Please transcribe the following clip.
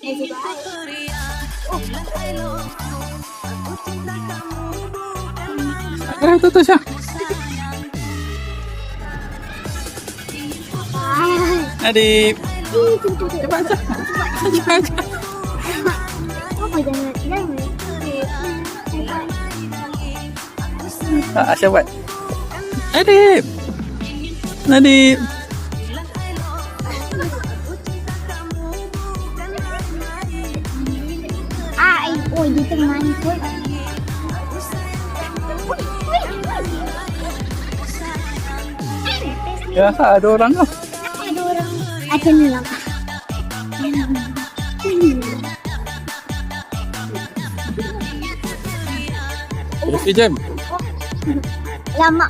Tuh siya. Adib. Coba aja. Asya buat. Adib. Adib. Di teman pun. Ya, ada orang tu. Ada orang. Ada nilang. Berapa jam? Lama.